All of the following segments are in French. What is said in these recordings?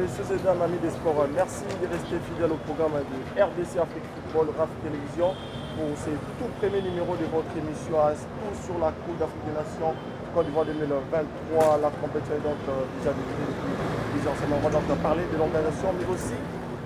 Messieurs et dames, amis des sports, merci de rester fidèles au programme de RDC Afrique Football, RAF Télévision, pour ces tout premiers numéros de votre émission tout sur la Coupe d'Afrique des Nations Côte d'Ivoire 2023. La compétition est donc déjà débutée depuis plusieurs semaines. On va donc parler de l'organisation, mais aussi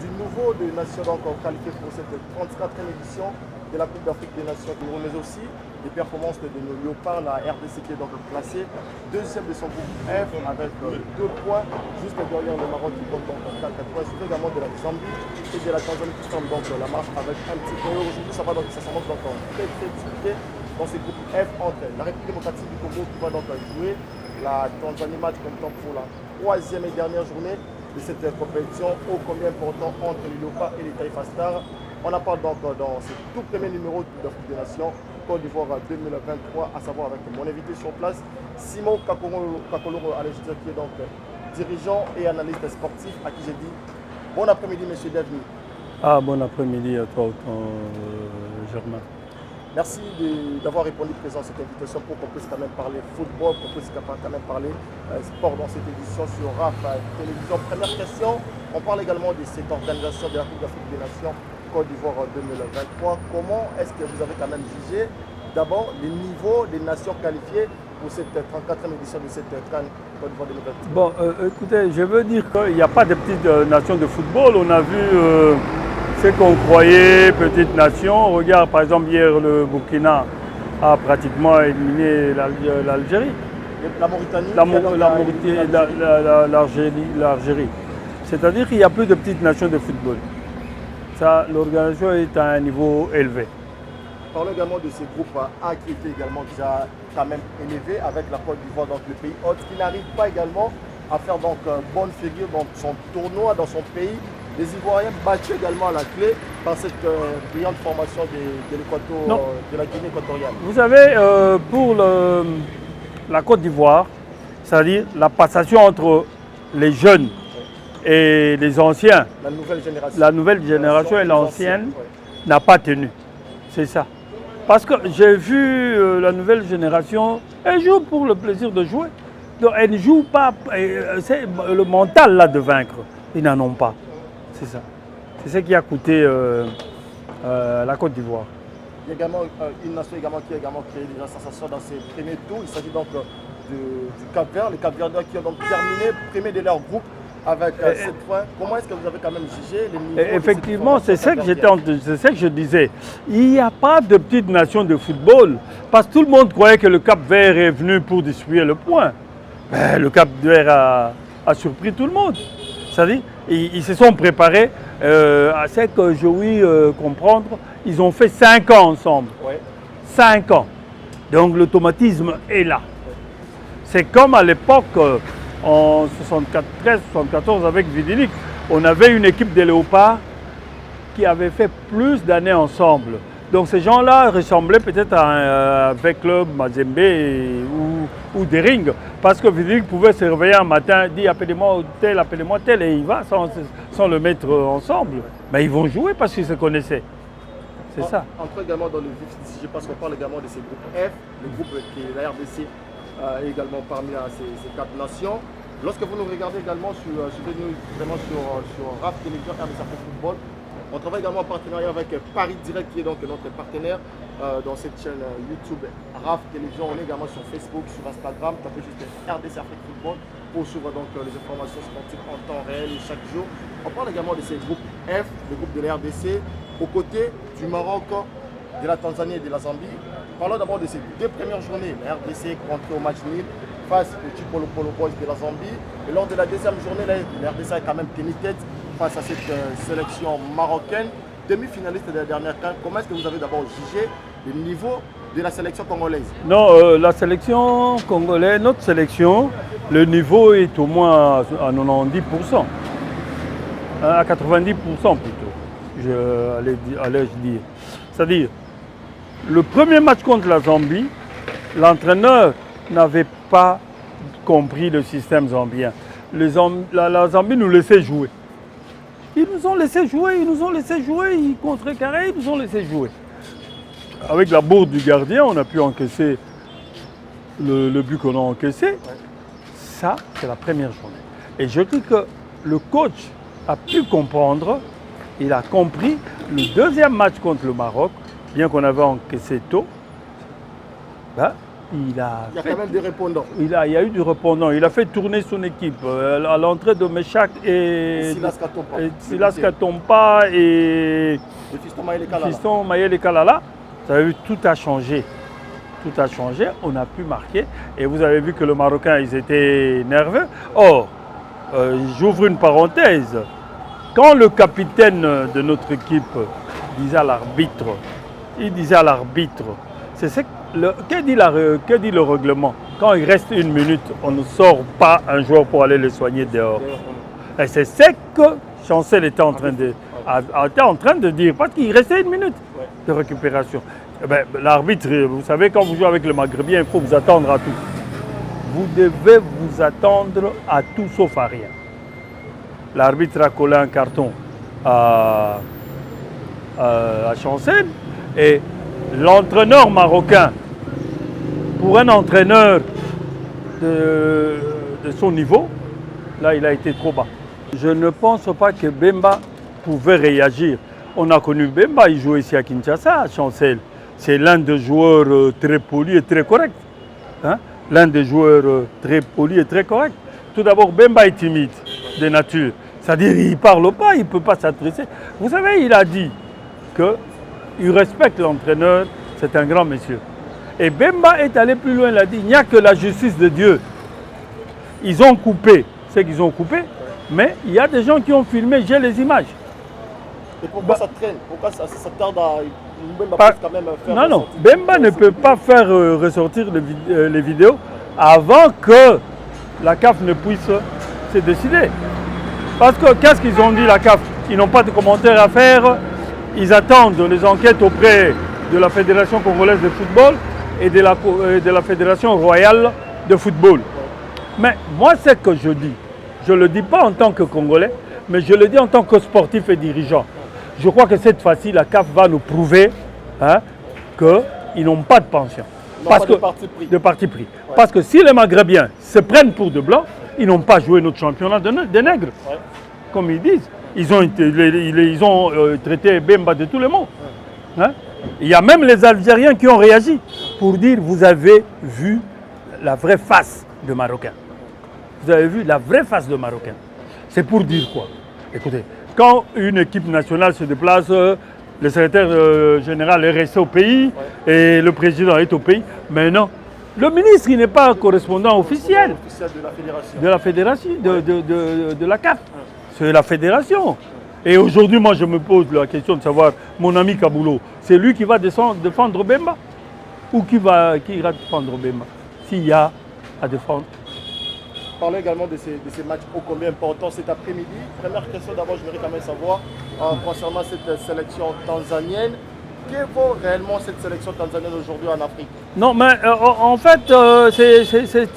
du nouveau de nations donc qualifiées pour cette 34e édition de la Coupe d'Afrique des Nations, mais aussi des performances de nos léopards, la RDC qui est donc classée deuxième de son groupe F avec 2 points, juste derrière le Maroc qui compte donc 4 points, suivi également de la Zambie et de la Tanzanie qui semble donc la marche avec un petit peu. Aujourd'hui, ça s'annonce donc très disputé dans ces groupes F entre la République démocratique du Congo qui va donc jouer la Tanzanie match comme temps pour la 3e et dernière journée de cette compétition ô combien important entre les léopards et les Taïfa Stars. On en parle donc dans ce tout premier numéro d'Afrique des Nations Côte d'Ivoire 2023, à savoir avec mon invité sur place, Simon Kakoloro Alejita, qui est donc dirigeant et analyste sportif, à qui j'ai dit bon après-midi, monsieur, bienvenue. Bon après-midi à toi, Germain. Merci d'avoir répondu présent à cette invitation pour qu'on puisse quand même parler football, qu'on puisse quand même parler sport dans cette édition sur RAF Télévision. Première question, on parle également de cette organisation de la Coupe d'Afrique des Nations Côte d'Ivoire 2023. Comment est-ce que vous avez quand même jugé d'abord les niveaux des nations qualifiées pour cette 34e édition de cette CAN Côte d'Ivoire 2023? Bon, écoutez, je veux dire qu'il n'y a pas de petites nations de football. On a vu ce qu'on croyait petites nations. Regarde, par exemple, hier, le Burkina a pratiquement éliminé l'Algérie. La Mauritanie, l'Algérie. C'est-à-dire qu'il n'y a plus de petites nations de football. Ça, l'organisation est à un niveau élevé. Parlons également de ces groupes A qui étaient également déjà quand même élevés avec la Côte d'Ivoire, donc le pays hôte, qui n'arrive pas également à faire donc bonne figure dans son tournoi, dans son pays. Les Ivoiriens battus également à la clé par cette brillante formation de la Guinée équatoriale. Vous savez, pour la Côte d'Ivoire, c'est-à-dire la passation entre les jeunes et les anciens, la nouvelle génération et l'ancienne n'a pas tenu. C'est ça. Parce que j'ai vu la nouvelle génération, elle joue pour le plaisir de jouer. Donc elle ne joue pas, c'est le mental là de vaincre. Ils n'en ont pas. C'est ça. C'est ce qui a coûté la Côte d'Ivoire. Il y a également une nation qui a également créé déjà sensation dans ses premiers tours. Il s'agit donc du Cap-Vert. Les Cap-Verdiens qui ont donc terminé premier de leur groupe avec 7 points. Comment est-ce que vous avez quand même jugé les niveaux? Effectivement, c'est ça que je disais. Il n'y a pas de petite nation de football. Parce que tout le monde croyait que le Cap-Vert est venu pour distribuer le point. Mais le Cap-Vert a surpris tout le monde. C'est-à-dire, ils se sont préparés à ce que je oui comprendre. Ils ont fait 5 ans ensemble. Ouais. 5 ans. Donc l'automatisme est là. C'est comme à l'époque, en 73-74 avec Vidilic, on avait une équipe des léopards qui avait fait plus d'années ensemble. Donc ces gens-là ressemblaient peut-être à un V-Club, Mazembe ou Dering, parce que Vidilic pouvait se réveiller un matin, dire appelez-moi tel, et il va sans le mettre ensemble. Mais ils vont jouer parce qu'ils se connaissaient. C'est ça. Entre également dans le vif du sujet, parce qu'on parle également de ces groupes F, le groupe qui est la RDC également parmi ces 4 nations. Lorsque vous nous regardez également suivez-nous vraiment sur RAF Télévision, RDC Afrique Football. On travaille également en partenariat avec Paris Direct qui est donc notre partenaire dans cette chaîne YouTube RAF Télévision. On est également sur Facebook, sur Instagram, tapez juste RDC Afrique Football pour suivre donc les informations sportives en temps réel chaque jour. On parle également de ces groupes F, le groupe de la RDC, aux côtés du Maroc, de la Tanzanie et de la Zambie. Parlons d'abord de ces 2 premières journées. La RDC rentrée au match nul face au Chipolo Boys de la Zambie. Et lors de la deuxième journée, la RDC a quand même tenu tête face à cette sélection marocaine, demi-finaliste de la dernière CAN. Comment est-ce que vous avez d'abord jugé le niveau de la sélection congolaise? Non, la sélection congolaise, notre sélection, le niveau est au moins à 90%, à 90% plutôt, allais-je dire. C'est-à-dire, le premier match contre la Zambie, l'entraîneur n'avait pas compris le système zambien. La Zambie nous laissait jouer. Ils nous ont laissé jouer, ils contrecarraient, ils nous ont laissé jouer. Avec la bourde du gardien, on a pu encaisser le but qu'on a encaissé. Ça, c'est la première journée. Et je dis que le coach a pu comprendre, il a compris. Le deuxième match contre le Maroc, bien qu'on avait encaissé tôt, ben, il y a quand même des répondants. Il y a eu du répondant. Il a fait tourner son équipe à l'entrée de Meshak et Silas Katompa et Fiston Mayele Kalala. Vous avez vu, tout a changé. Tout a changé, on a pu marquer. Et vous avez vu que le Marocain, ils étaient nerveux. Or, j'ouvre une parenthèse. Quand le capitaine de notre équipe disait à l'arbitre, que dit le règlement? Quand il reste une minute, on ne sort pas un joueur pour aller le soigner dehors. Et c'est ce que Chancel était en train de dire, parce qu'il restait une minute de récupération. Eh ben, l'arbitre, vous savez, quand vous jouez avec le Maghrébien, il faut vous attendre à tout. Vous devez vous attendre à tout sauf à rien. L'arbitre a collé un carton à Chancel et l'entraîneur marocain, pour un entraîneur de son niveau, là il a été trop bas. Je ne pense pas que Bemba pouvait réagir. On a connu Bemba, il jouait ici à Kinshasa, Chancel. C'est l'un des joueurs très poli et très correct. Hein? L'un des joueurs très poli et très correct. Tout d'abord, Bemba est timide de nature. C'est-à-dire qu'il ne parle pas, il ne peut pas s'adresser. Vous savez, il a dit qu'il respecte l'entraîneur, c'est un grand monsieur. Et Bemba est allé plus loin, il a dit, il n'y a que la justice de Dieu. Ils ont coupé ce qu'ils ont coupé, mais il y a des gens qui ont filmé, j'ai les images. Et pourquoi ça traîne? Pourquoi ça tarde à... Bemba quand même faire non, Bemba ne peut pas faire ressortir les vidéos avant que la CAF ne puisse se décider. Parce que qu'est-ce qu'ils ont dit, la CAF? Ils n'ont pas de commentaires à faire. Ils attendent les enquêtes auprès de la Fédération congolaise de football et de la Fédération royale de football. Mais moi, c'est ce que je dis. Je ne le dis pas en tant que Congolais, mais je le dis en tant que sportif et dirigeant. Je crois que cette fois-ci, la CAF va nous prouver qu'ils n'ont pas de pension. De parti pris. Ouais. Parce que si les Maghrébiens se prennent pour de blancs, ils n'ont pas joué notre championnat des nègres. Ouais. Comme ils disent. Ils ont traité Bemba de tout le monde. Ouais. Hein? Il y a même les Algériens qui ont réagi pour dire vous avez vu la vraie face de Marocain. Vous avez vu la vraie face de Marocain. C'est pour dire quoi? Écoutez, quand une équipe nationale se déplace, le secrétaire général est resté au pays et le président est au pays. Mais non, le ministre il n'est pas correspondant officiel de la fédération, de la CAF. C'est la fédération. Et aujourd'hui, moi, je me pose la question de savoir, mon ami Kaboulou, c'est lui qui va défendre Bemba? Ou qui ira défendre Bemba? S'il y a à défendre. Parlons également de ces matchs ô combien importants cet après-midi. Première question d'abord, je voudrais quand même savoir, concernant cette sélection tanzanienne, que vaut réellement cette sélection tanzanienne aujourd'hui en Afrique? Non, mais en fait,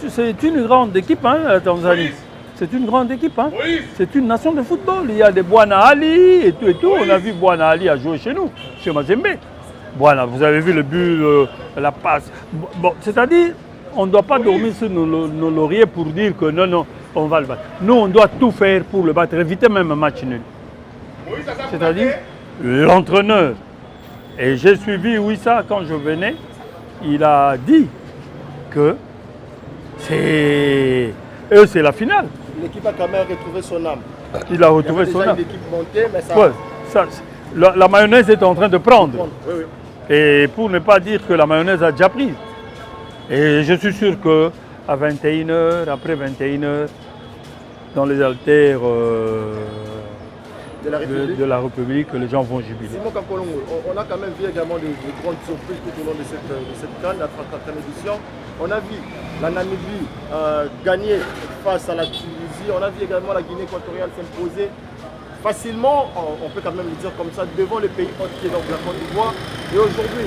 c'est une grande équipe, hein, la Tanzanie. Oui. C'est une grande équipe, hein. Oui. C'est une nation de football. Il y a des Bwana Ali et tout et tout. Oui. On a vu Bwana Ali à jouer chez nous, chez Mazembe. Voilà, vous avez vu le but, la passe. Bon, c'est-à-dire, on ne doit pas dormir sur nos lauriers pour dire que non, on va le battre. Nous, on doit tout faire pour le battre, éviter même un match nul. Oui, c'est-à-dire, l'entraîneur. Et j'ai suivi Wissa quand je venais, il a dit que c'est la finale. L'équipe a quand même retrouvé son âme. Il a retrouvé son âme. L'équipe montée, mais ça... Ouais, la mayonnaise est en train de prendre. Oui, oui. Et pour ne pas dire que la mayonnaise a déjà pris. Et je suis sûr qu'à 21h, après 21h, dans les haltères de la République, les gens vont jubiler. Simon Kakolongo, on a quand même vu également de grandes surprises tout au long de cette CAN, la 34e édition. On a vu la Namibie gagner face à la Tunisie. On a vu également la Guinée équatoriale s'imposer facilement, on peut quand même le dire comme ça, devant le pays hôte qui est donc la Côte d'Ivoire. Et aujourd'hui,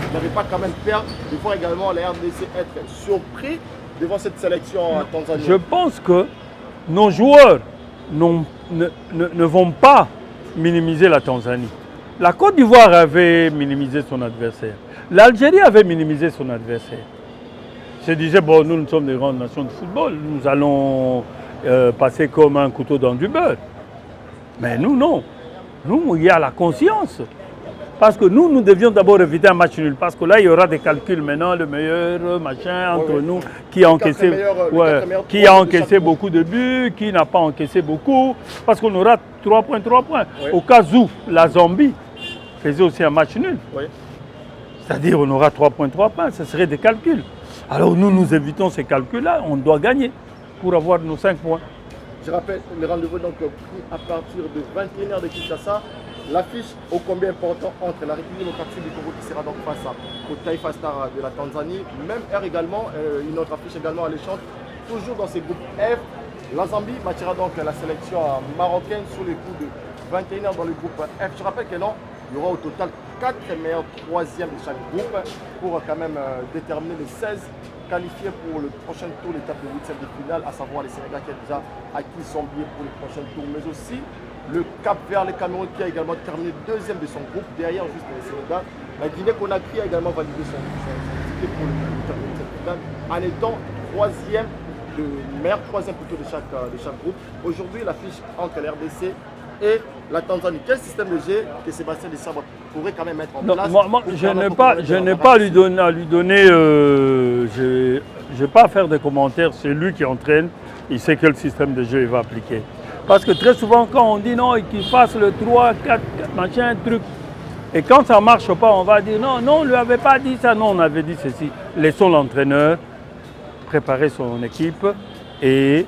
il n'avait pas quand même peur de voir également la RDC être surpris devant cette sélection tanzanienne. Je pense que nos joueurs ne vont pas minimiser la Tanzanie. La Côte d'Ivoire avait minimisé son adversaire. L'Algérie avait minimisé son adversaire. Se disait, bon, nous sommes des grandes nations de football, nous allons passer comme un couteau dans du beurre. Mais nous, non. Nous, il y a la conscience. Parce que nous devions d'abord éviter un match nul. Parce que là, il y aura des calculs maintenant, le meilleur machin entre nous, qui a encaissé beaucoup de buts, qui n'a pas encaissé beaucoup. Parce qu'on aura 3 points. Oui. Au cas où la Zambie faisait aussi un match nul. Oui. C'est-à-dire on aura 3 points. Ce serait des calculs. Alors nous évitons ces calculs-là. On doit gagner pour avoir nos 5 points. Je rappelle le rendez-vous donc pris à partir de 21h de Kinshasa. L'affiche ô combien important entre la République démocratique du Congo qui sera donc face au Taifa Stars de la Tanzanie. Même heure également, une autre affiche également alléchante, toujours dans ces groupes F. La Zambie matchera donc la sélection marocaine sur les coups de 21h dans le groupe F. Je rappelle que non, il y aura au total 4 meilleurs troisièmes de chaque groupe pour quand même déterminer les 16 qualifiés pour le prochain tour, l'étape de 8e de finale, à savoir les Sénégalais qui ont déjà acquis son billet pour le prochain tour, mais aussi le Cap Vert, le Cameroun qui a également terminé deuxième de son groupe, derrière juste le Sénégal. La Guinée-Conakry a également validé son ticket pour le tour de 8e de finale, en étant le meilleur troisième plutôt de chaque groupe. Aujourd'hui, l'affiche entre la RDC et la Tanzanie. Quel système de jeu que Sébastien Desabre pourrait quand même mettre en place? Moi, je n'ai pas à lui donner, je n'ai pas à faire des commentaires, c'est lui qui entraîne, il sait quel système de jeu il va appliquer. Parce que très souvent, quand on dit non, qu'il fasse le 3, 4, machin, truc, et quand ça ne marche pas, on va dire non, on ne lui avait pas dit ça, non, on avait dit ceci. Laissons l'entraîneur préparer son équipe et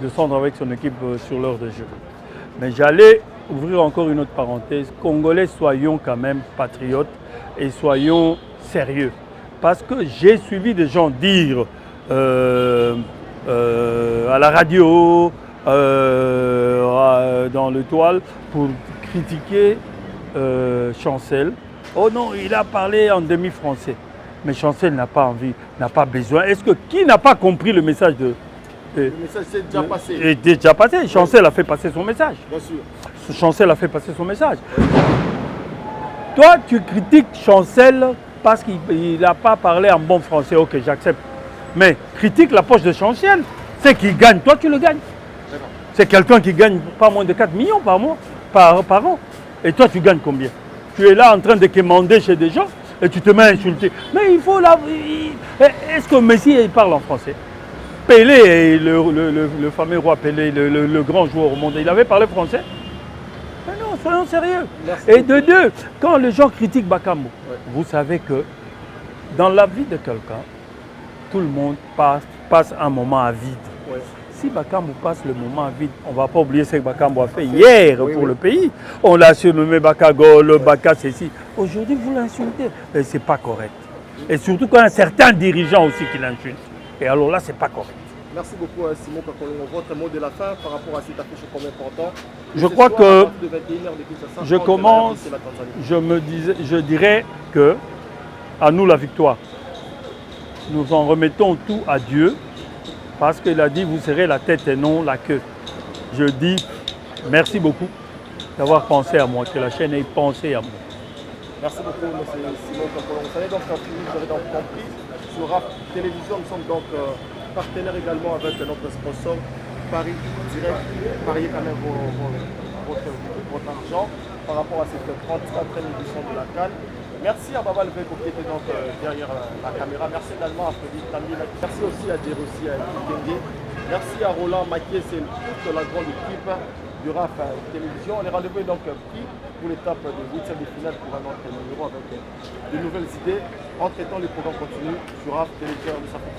descendre avec son équipe sur l'heure de jeu. Mais j'allais ouvrir encore une autre parenthèse. Congolais, soyons quand même patriotes et soyons sérieux. Parce que j'ai suivi des gens dire à la radio, dans le toile, pour critiquer Chancel. Oh non, il a parlé en demi-français. Mais Chancel n'a pas envie, n'a pas besoin. Est-ce que qui n'a pas compris le message de... Le message s'est déjà passé. Est déjà passé. Chancel a fait passer son message. Bien sûr. Chancel a fait passer son message. Toi, tu critiques Chancel parce qu'il n'a pas parlé en bon français. Ok, j'accepte. Mais critique la poche de Chancel. C'est qu'il gagne. Toi, tu le gagnes. C'est quelqu'un qui gagne pas moins de 4 millions par mois, par an. Et toi, tu gagnes combien? Tu es là en train de quémander chez des gens et tu te mets à insulter. Mais il faut là... Est-ce que Messi il parle en français? Pelé, le fameux roi Pelé, le grand joueur au monde, il avait parlé français? Mais non, soyons sérieux. Merci. Et de deux, quand les gens critiquent Bakambu, vous savez que dans la vie de quelqu'un, tout le monde passe un moment à vide. Ouais. Si Bakambu passe le moment à vide, on ne va pas oublier ce que Bakambu a fait hier pour le pays. On l'a surnommé Bakagol, Baka ceci. Aujourd'hui, vous l'insultez. Et ce n'est pas correct. Et surtout quand il y a certains dirigeants aussi qui l'insultent. Et alors là, ce n'est pas correct. Merci beaucoup Simon Kakolongo. Votre mot de la fin par rapport à cette affiche comme important. Je crois que je commence, je dirais que à nous la victoire. Nous en remettons tout à Dieu parce qu'il a dit vous serez la tête et non la queue. Je dis merci beaucoup d'avoir pensé à moi, que la chaîne ait pensé à moi. Merci beaucoup M. Simon Kakolongo. Vous avez donc fini, vous avez donc compris. Sur RAF Télévision, nous sommes donc partenaires également avec notre sponsor Paris Direct. Pariez quand même votre argent par rapport à cette 34e édition de la CAN. Merci à Baba Leveko qui était donc derrière la caméra. Merci également à Frédéric Tambi. Merci aussi à Djerossi à Kikenge. Merci à Roland Maquier, c'est toute la grande équipe du RAF Télévision. Les rendez-vous est donc pris pour l'étape de 8e de finale pour un autre numéro avec de nouvelles idées. Entre-temps, les programmes continuent sur RAF Télévision de Safran.